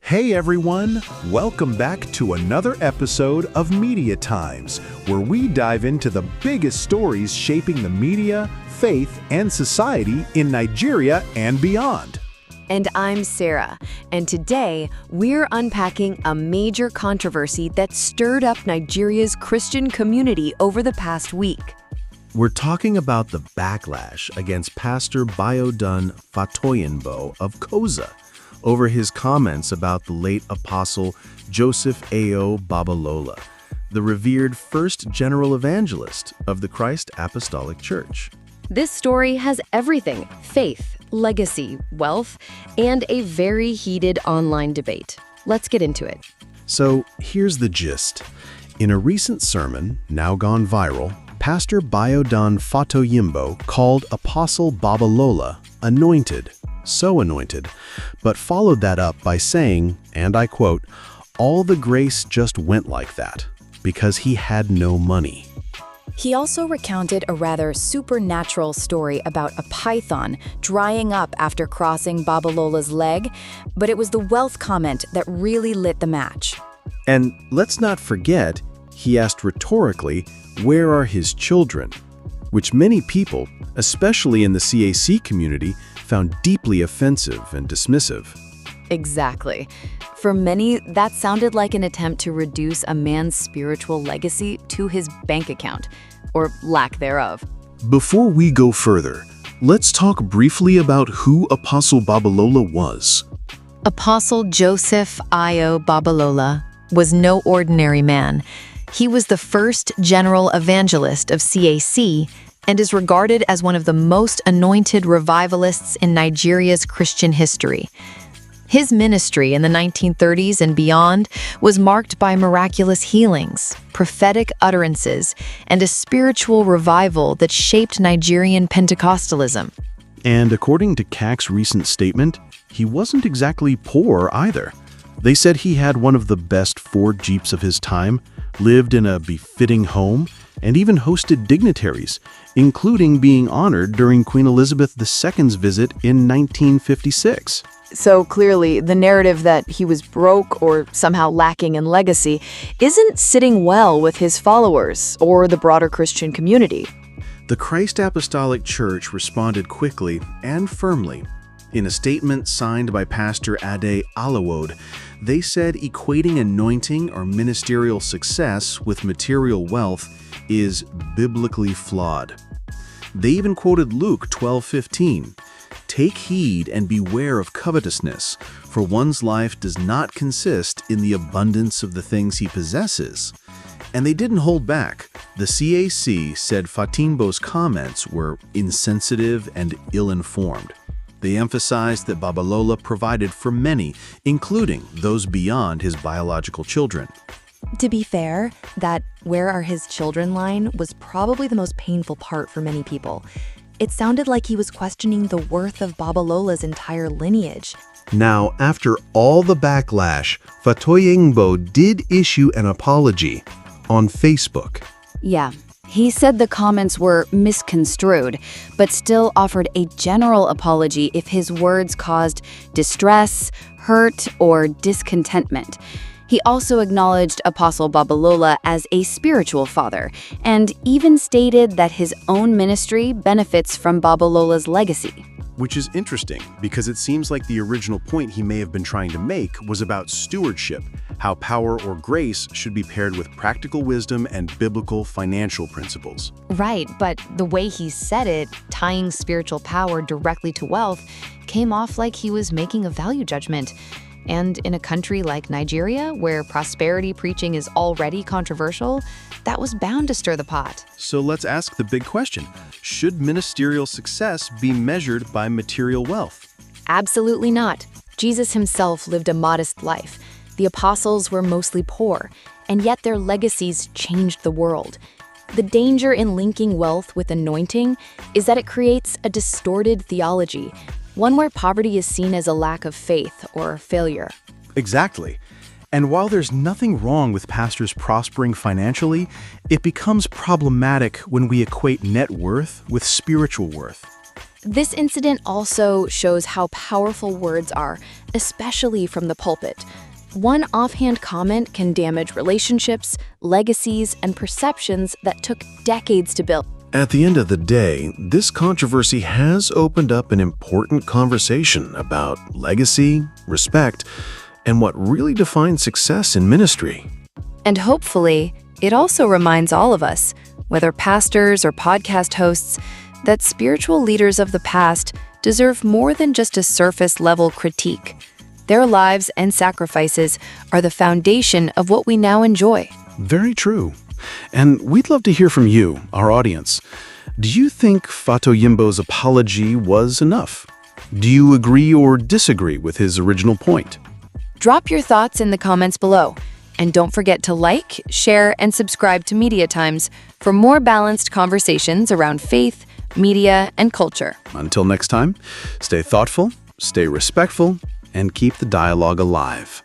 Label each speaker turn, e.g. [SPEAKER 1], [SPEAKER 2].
[SPEAKER 1] Hey everyone, welcome back to another episode of Media Times, where we dive into the biggest stories shaping the media, faith, and society in Nigeria and beyond.
[SPEAKER 2] And I'm Sarah, and today we're unpacking a major controversy that stirred up Nigeria's Christian community over the past week.
[SPEAKER 3] We're talking about the backlash against Pastor Biodun Fatoyinbo of COZA over his comments about the late Apostle Joseph Ayo Babalola, the revered first General Evangelist of the Christ Apostolic Church.
[SPEAKER 2] This story has everything: faith, legacy, wealth, and a very heated online debate. Let's get into it.
[SPEAKER 3] So here's the gist. In a recent sermon, now gone viral, Pastor Biodun Fatoyinbo called Apostle Babalola anointed, so anointed, but followed that up by saying, and I quote, "All the grace just went like that, because he had no money."
[SPEAKER 4] He also recounted a rather supernatural story about a python drying up after crossing Babalola's leg, but it was the wealth comment that really lit the match.
[SPEAKER 3] And let's not forget, he asked rhetorically, where are his children? Which many people, especially in the CAC community, found deeply offensive and dismissive.
[SPEAKER 2] Exactly. For many, that sounded like an attempt to reduce a man's spiritual legacy to his bank account, or lack thereof.
[SPEAKER 3] Before we go further, let's talk briefly about who Apostle Babalola was.
[SPEAKER 2] Apostle Joseph Ayo Babalola was no ordinary man. He was the first General Evangelist of CAC and is regarded as one of the most anointed revivalists in Nigeria's Christian history. His ministry in the 1930s and beyond was marked by miraculous healings, prophetic utterances, and a spiritual revival that shaped Nigerian Pentecostalism.
[SPEAKER 3] And according to CAC's recent statement, he wasn't exactly poor either. They said he had one of the best Ford Jeeps of his time, lived in a befitting home, and even hosted dignitaries, including being honored during Queen Elizabeth II's visit in 1956.
[SPEAKER 4] So clearly, the narrative that he was broke or somehow lacking in legacy isn't sitting well with his followers or the broader Christian community.
[SPEAKER 3] The Christ Apostolic Church responded quickly and firmly. In a statement signed by Pastor Ade Alawode, they said equating anointing or ministerial success with material wealth is biblically flawed. They even quoted Luke 12:15, "Take heed and beware of covetousness, for one's life does not consist in the abundance of the things he possesses." And they didn't hold back. The CAC said Fatoyinbo's comments were insensitive and ill-informed. They emphasized that Babalola provided for many, including those beyond his biological children.
[SPEAKER 2] To be fair, that "where are his children" line was probably the most painful part for many people. It sounded like he was questioning the worth of Babalola's entire lineage.
[SPEAKER 3] Now, after all the backlash, Fatoyinbo did issue an apology on Facebook.
[SPEAKER 4] Yeah, he said the comments were misconstrued, but still offered a general apology if his words caused distress, hurt, or discontentment. He also acknowledged Apostle Babalola as a spiritual father, and even stated that his own ministry benefits from Babalola's legacy.
[SPEAKER 3] Which is interesting, because it seems like the original point he may have been trying to make was about stewardship, how power or grace should be paired with practical wisdom and biblical financial principles.
[SPEAKER 2] Right, but the way he said it, tying spiritual power directly to wealth, came off like he was making a value judgment. And in a country like Nigeria, where prosperity preaching is already controversial, that was bound to stir the pot.
[SPEAKER 3] So let's ask the big question. Should ministerial success be measured by material wealth?
[SPEAKER 2] Absolutely not. Jesus himself lived a modest life. The apostles were mostly poor, and yet their legacies changed the world. The danger in linking wealth with anointing is that it creates a distorted theology, one where poverty is seen as a lack of faith or failure.
[SPEAKER 3] Exactly. And while there's nothing wrong with pastors prospering financially, it becomes problematic when we equate net worth with spiritual worth.
[SPEAKER 4] This incident also shows how powerful words are, especially from the pulpit. One offhand comment can damage relationships, legacies, and perceptions that took decades to build.
[SPEAKER 3] At the end of the day, this controversy has opened up an important conversation about legacy, respect, and what really defines success in ministry.
[SPEAKER 2] And hopefully, it also reminds all of us, whether pastors or podcast hosts, that spiritual leaders of the past deserve more than just a surface-level critique. Their lives and sacrifices are the foundation of what we now enjoy.
[SPEAKER 3] Very true. And we'd love to hear from you, our audience. Do you think Fatoyinbo's apology was enough? Do you agree or disagree with his original point?
[SPEAKER 2] Drop your thoughts in the comments below. And don't forget to like, share, and subscribe to Media Times for more balanced conversations around faith, media, and culture.
[SPEAKER 3] Until next time, stay thoughtful, stay respectful, and keep the dialogue alive.